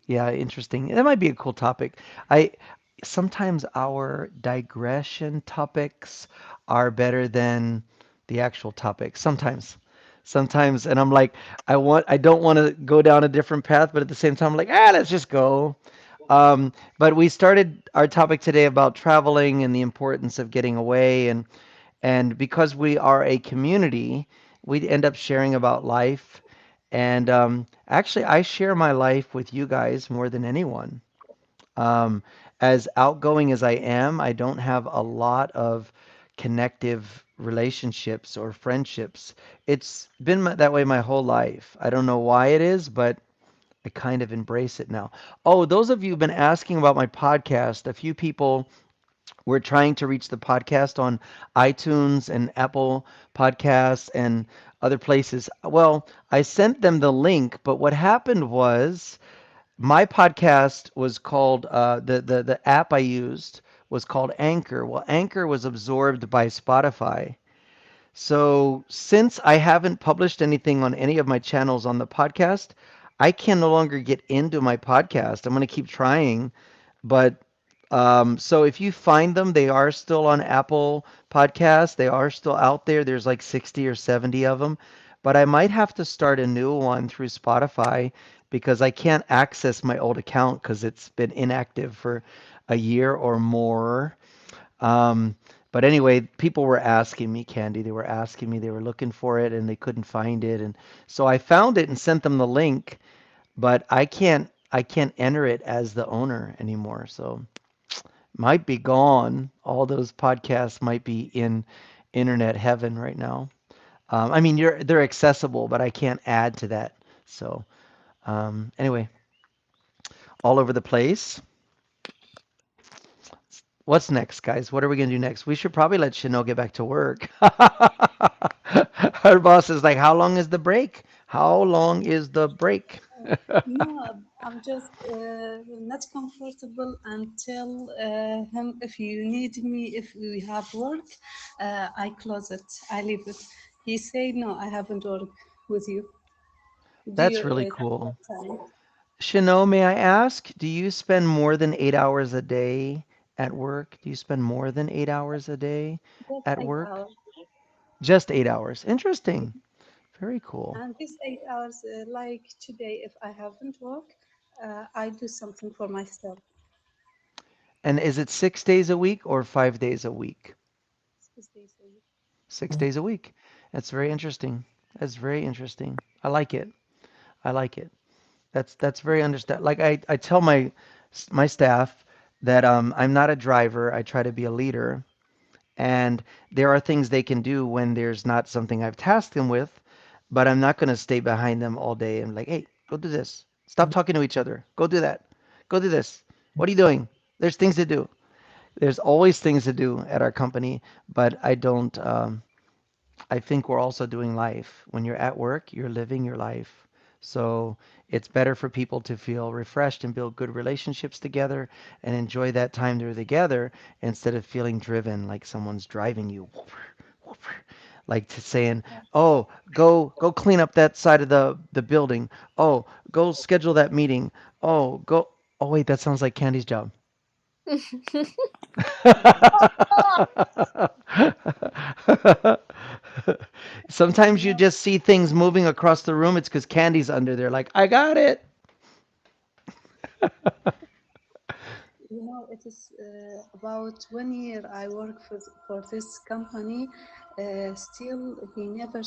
yeah, interesting. That might be a cool topic. I sometimes our digression topics are better than the actual topic. Sometimes, and I'm like, I don't want to go down a different path, but at the same time, I'm like, let's just go. But we started our topic today about traveling and the importance of getting away, and because we are a community, we end up sharing about life. And actually, I share my life with you guys more than anyone. Um, as outgoing as I am, I don't have a lot of connective relationships or friendships. It's been that way my whole life. I don't know why it is, but I kind of embrace it now. Oh, those of you who've been asking about my podcast, a few people we're trying to reach the podcast on iTunes and Apple Podcasts and other places. Well, I sent them the link, but what happened was my podcast was called the app I used was called Anchor. Well, Anchor was absorbed by Spotify. So, since I haven't published anything on any of my channels on the podcast, I can no longer get into my podcast. I'm going to keep trying, but so if you find them, they are still on Apple Podcasts. They are still out there. There's like 60 or 70 of them, but I might have to start a new one through Spotify because I can't access my old account because it's been inactive for a year or more. Um, but anyway, people were asking me, Candy, they were asking me, they were looking for it and they couldn't find it. And so I found it and sent them the link, but I can't enter it as the owner anymore. So might be gone. All those podcasts might be in internet heaven right now. I mean, they're accessible, but I can't add to that. So anyway, all over the place. What's next, guys? What are we gonna do next? We should probably let Chanel get back to work. Her boss is like, "How long is the break? How long is the break?" No, I'm just not comfortable and tell him if you need me, if we have work, I close it, I leave it. He say, no, I haven't worked with you. Do you That's really take cool. that time? Chanel, may I ask, do you spend more than 8 hours a day at work? Do you spend more than 8 hours a day Just at eight work? hours. Just 8 hours. Interesting. Very cool. And these 8 hours, like today, if I haven't worked, I do something for myself. And is it 6 days a week or 5 days a week? 6 days a week. 6 days a week. That's very interesting. That's very interesting. I like it. I like it. That's very understand. Like I tell my staff that I'm not a driver. I try to be a leader, and there are things they can do when there's not something I've tasked them with, but I'm not going to stay behind them all day and like, hey, go do this. Stop talking to each other. Go do that. Go do this. What are you doing? There's things to do. There's always things to do at our company, but I don't. I think we're also doing life. When you're at work, you're living your life. So it's better for people to feel refreshed and build good relationships together and enjoy that time they're together instead of feeling driven like someone's driving you. Like to saying, "Oh, go clean up that side of the building. Oh, go schedule that meeting. Oh, go." Oh wait, that sounds like Candy's job. Sometimes you No, just see things moving across the room. It's because Candy's under there, like, I got it. it is about 1 year I work for this company. Still, he never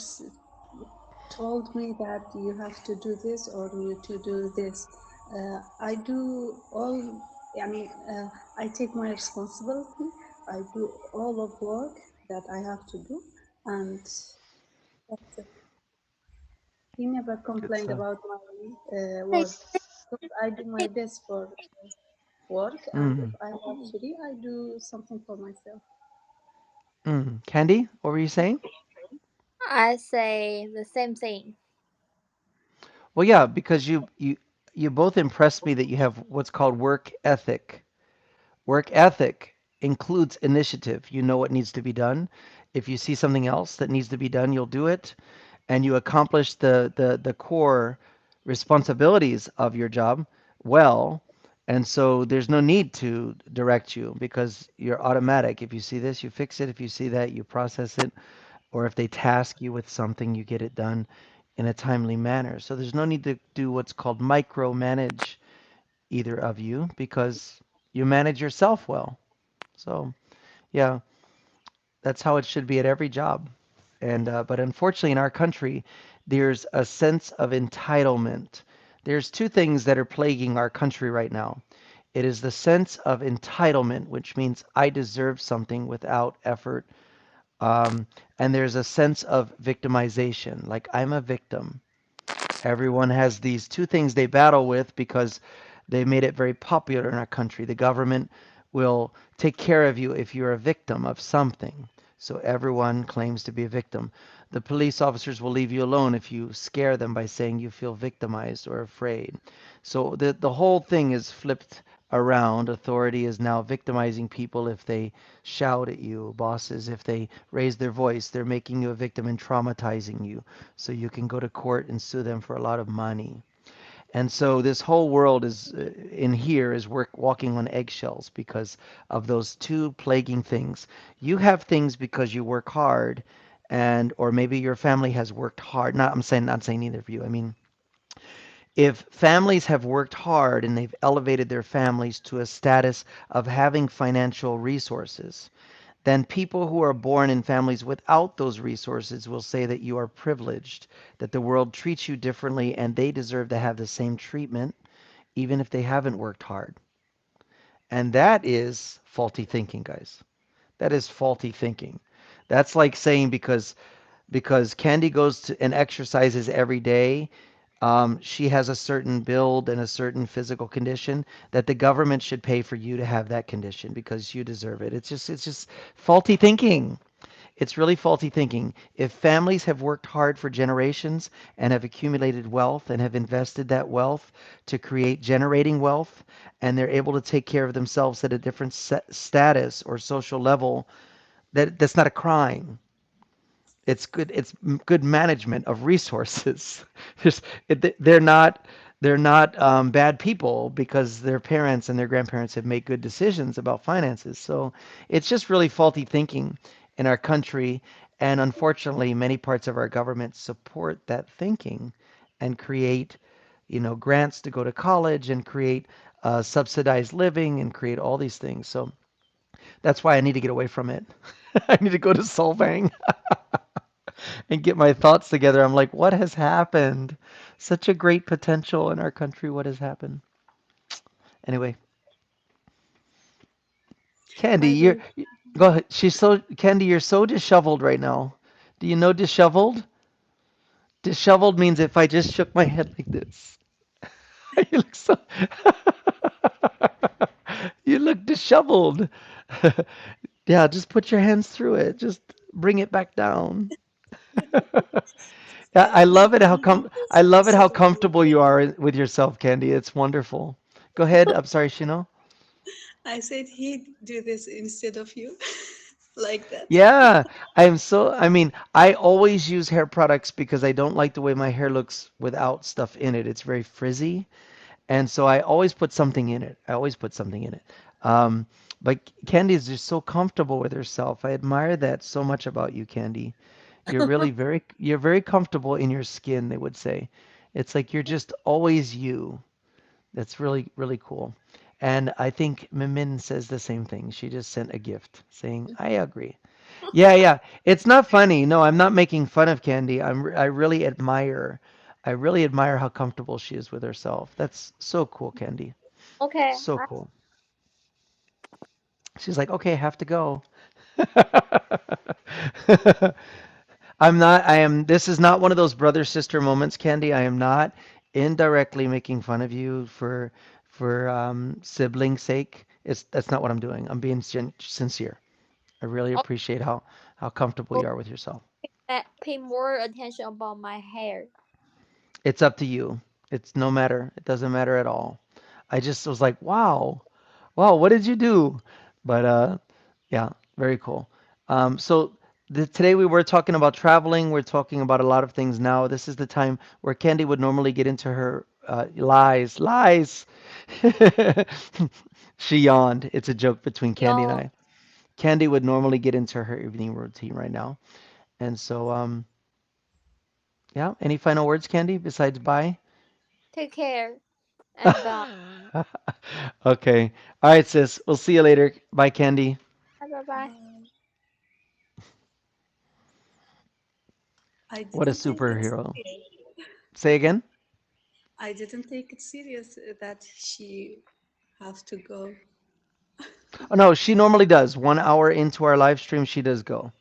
told me that you have to do this or you to do this. I do all. I mean, I take my responsibility. I do all of work that I have to do, and that's it. He never Good complained stuff. about my Hey, work. course, I do my best for work, and if Mm, I have free, I do something for myself. mm. Candy, what were you saying? I say the same thing. Well, yeah, because you both impressed me that you have what's called work ethic. Work ethic includes initiative. You know what needs to be done. If you see something else that needs to be done, you'll do it, and you accomplish the core responsibilities of your job well. And so there's no need to direct you because you're automatic. If you see this, you fix it. If you see that, you process it. Or if they task you with something, you get it done in a timely manner. So there's no need to do what's called micromanage either of you because you manage yourself well. So, yeah, that's how it should be at every job. And but unfortunately, in our country, there's a sense of entitlement. There's two things that are plaguing our country right now. It is the sense of entitlement, which means I deserve something without effort. And there's a sense of victimization, like I'm a victim. Everyone has these two things they battle with because they made it very popular in our country. The government will take care of you if you're a victim of something. So everyone claims to be a victim. The police officers will leave you alone if you scare them by saying you feel victimized or afraid. So the whole thing is flipped around. Authority is now victimizing people if they shout at you. Bosses, if they raise their voice, they're making you a victim and traumatizing you so you can go to court and sue them for a lot of money. And so this whole world is in here is walking on eggshells because of those two plaguing things. You have things because you work hard, and or maybe your family has worked hard. Not saying neither of you. I mean, if families have worked hard and they've elevated their families to a status of having financial resources, then people who are born in families without those resources will say that you are privileged, that the world treats you differently and they deserve to have the same treatment even if they haven't worked hard. And that is faulty thinking, guys. That is faulty thinking. That's like saying because Candy goes to and exercises every day, she has a certain build and a certain physical condition that the government should pay for you to have that condition because you deserve it. It's just faulty thinking. It's really faulty thinking. If families have worked hard for generations and have accumulated wealth and have invested that wealth to create generating wealth, and they're able to take care of themselves at a different status or social level, that's not a crime. It's good. It's good management of resources. They're not bad people because their parents and their grandparents have made good decisions about finances. So it's just really faulty thinking in our country, and unfortunately, many parts of our government support that thinking and create, grants to go to college and create subsidized living and create all these things. So that's why I need to get away from it. I need to go to Solvang and get my thoughts together. I'm like, what has happened? Such a great potential in our country. What has happened? Anyway, Candy, I don't. go ahead. Candy, you're so disheveled right now. Do you know disheveled? Disheveled means if I just shook my head like this. You look so you look disheveled. Yeah, just put your hands through it. Just bring it back down. Yeah, I He love it how instead of you. comfortable you are with yourself, Candy. It's wonderful. Go ahead. I'm sorry, Shino. I said he do this instead of you, like that. Yeah, I mean, I always use hair products because I don't like the way my hair looks without stuff in it. It's very frizzy. And so I always put something in it. I always put something in it. Um, but Candy is just so comfortable with herself. I admire that so much about you, Candy. You're very comfortable in your skin, they would say. It's like you're just always you. That's really, really cool. And I think Mimin says the same thing. She just sent a gift saying, I agree. Yeah, yeah. It's not funny. No, I'm not making fun of Candy. I really admire how comfortable she is with herself. That's so cool, Candy. Okay. So cool. She's like, okay, I have to go. I am, this is not one of those brother sister moments, Candy. I am not indirectly making fun of you for sibling sake. It's That's not what I'm doing. I'm being sincere. I really Oh, appreciate how comfortable you are with yourself. pay more attention about my hair. It's up to you. It's no matter. It doesn't matter at all. I just was like, wow, wow, what did you do? But yeah, very cool. So today we were talking about traveling. We're talking about a lot of things now. This is the time where Candy would normally get into her lies, lies. She yawned. It's a joke between Candy and Yo, I. Candy would normally get into her evening routine right now. And so, yeah, any final words, Candy, besides bye? take care and bye. Okay. All right, sis. We'll see you later. Bye, Candy. Bye bye. Bye. I What a didn't take it superhero. serious. Say again? I didn't take it serious that she have to go. Oh, no, she normally does. 1 hour into our live stream, she does go.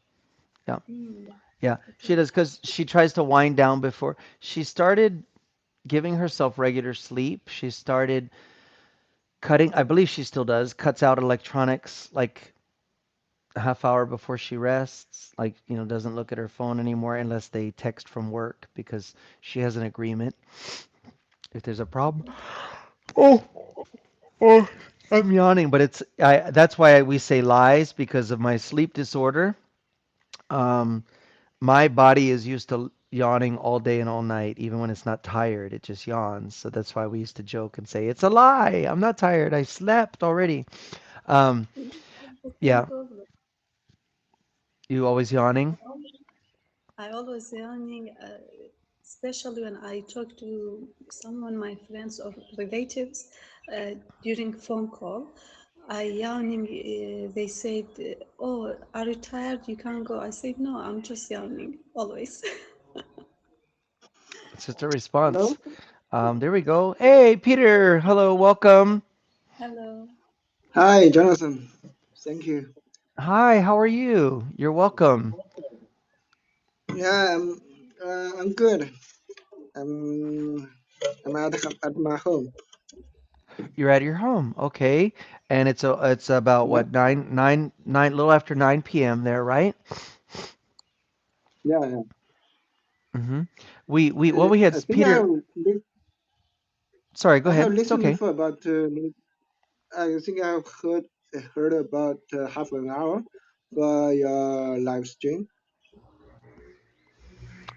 Yeah. Mm, Yeah. She okay. does because she tries to wind down before. She started giving herself regular sleep. She started cutting, I believe she still does, cuts out electronics like a half hour before she rests. Like, doesn't look at her phone anymore unless they text from work because she has an agreement if there's a problem. Oh, oh, I'm yawning, but that's why we say lies because of my sleep disorder. Um, my body is used to yawning all day and all night, even when it's not tired, it just yawns. So that's why we used to joke and say, "It's a lie. I'm not tired. I slept already." Um, The same yeah, problem. you always yawning? I always yawning, especially when I talk to someone, my friends or relatives, during phone call. I yawning. They said, "Oh, are you tired? You can't go." I said, "No, I'm just yawning always." It's just a response. Hello. There we go. Hey, Peter. Hello, welcome. Hello. Hi, Jonathan. Thank you. Hi, how are you? You're welcome. Yeah, I'm good. I'm I'm at my home. You're at your home, okay? And it's about Yeah, what, a little after 9 p.m. there, right? yeah, yeah. Mm-hmm. We What we had, I think Peter. Sorry, go I have ahead. It's listened okay. for about. I think I've heard about half an hour for your live stream.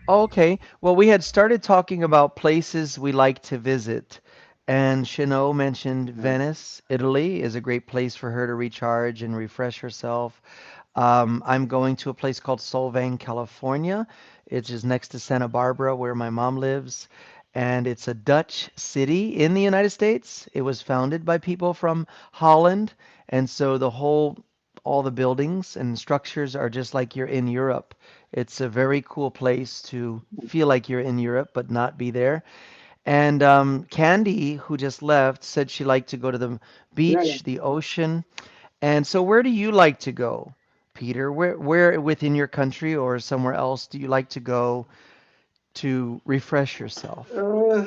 Oh, okay. Well, we had started talking about places we like to visit, and Chanel mentioned Yeah, Venice, Italy is a great place for her to recharge and refresh herself. I'm going to a place called Solvang, California. It's just next to Santa Barbara, where my mom lives. And it's a Dutch city in the United States. It was founded by people from Holland. And so all the buildings and structures are just like you're in Europe. It's a very cool place to feel like you're in Europe, but not be there. And Candy, who just left, said she liked to go to the yeah, yeah. beach, the ocean. And so, where do you like to go, Peter? Where within your country or somewhere else do you like to go to refresh yourself? Uh,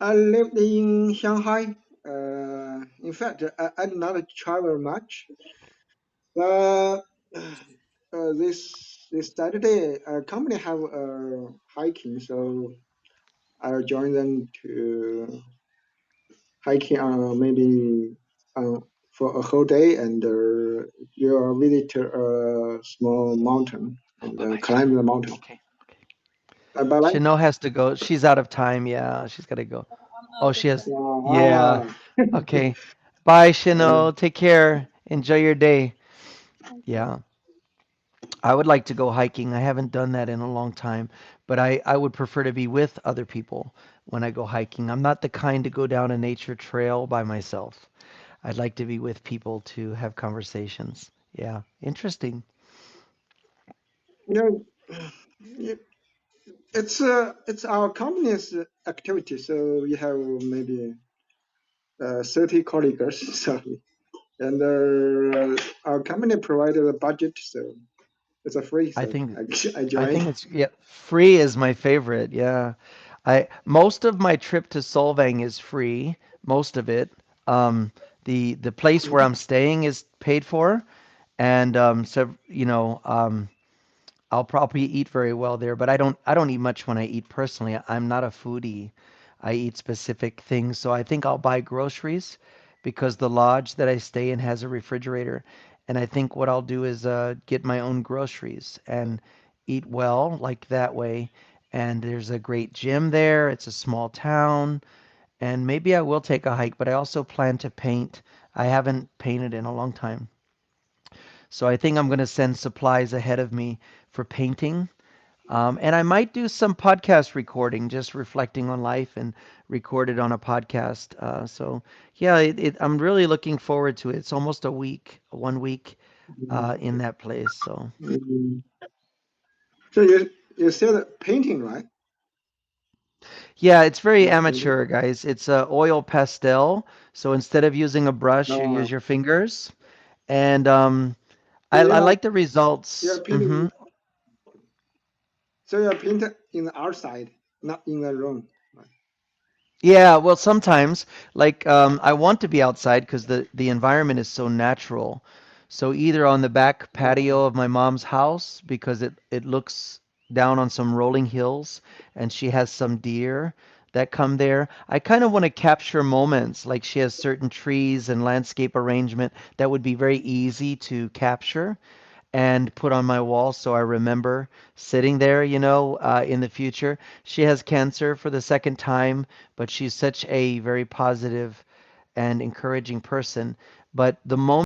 I lived in Shanghai. In fact, I do not travel much, but this Saturday, a company have hiking, so I'll join them to hiking maybe for a whole day, and you'll visit a small mountain and Bye bye, climb Chanel. the mountain. Okay, okay. Bye bye. Chanel has to go. She's out of time. Yeah, she's got to go. I'm Oh, out of she has. time. Yeah. Ah, Okay. Bye, uh, Chanel. Take care. Enjoy your day. Thank you. Yeah. I would like to go hiking. I haven't done that in a long time, but I would prefer to be with other people when I go hiking. I'm not the kind to go down a nature trail by myself. I'd like to be with people to have conversations. Yeah, interesting. you know, it's our company's activity, so we have maybe 30 colleagues. So and our company provided a budget, so It's a free, I so think I I joined. think it's yeah, free is my favorite. Yeah. I most of my trip to Solvang is free, most of it. Um, the place where I'm staying is paid for, and so I'll probably eat very well there, but I don't eat much when I eat personally. I'm not a foodie. I eat specific things, so I think I'll buy groceries because the lodge that I stay in has a refrigerator, and I think what I'll do is get my own groceries and eat well like that way. And there's a great gym there. It's a small town, and maybe I will take a hike, but I also plan to paint. I haven't painted in a long time. So I think I'm going to send supplies ahead of me for painting, and I might do some podcast recording, just reflecting on life and record it on a podcast. So yeah, I'm really looking forward to it. It's almost a week, 1 week in that place. So Mm. So you said painting, right? yeah, it's very You're painting. amateur, guys. It's oil pastel. So instead of using a brush, you use No, your fingers. And I you're like the results. you're painting. So you're painting in the outside, not in the room. Right? Yeah, well, sometimes, like, I want to be outside because the environment is so natural. So either on the back patio Oh, of my mom's house because it looks down on some rolling hills and she has some deer that come there. I kind of want to capture moments, like she has certain trees and landscape arrangement that would be very easy to capture and put on my wall so I remember sitting there, in the future. She has cancer for the second time, but she's such a very positive and encouraging person. But the moment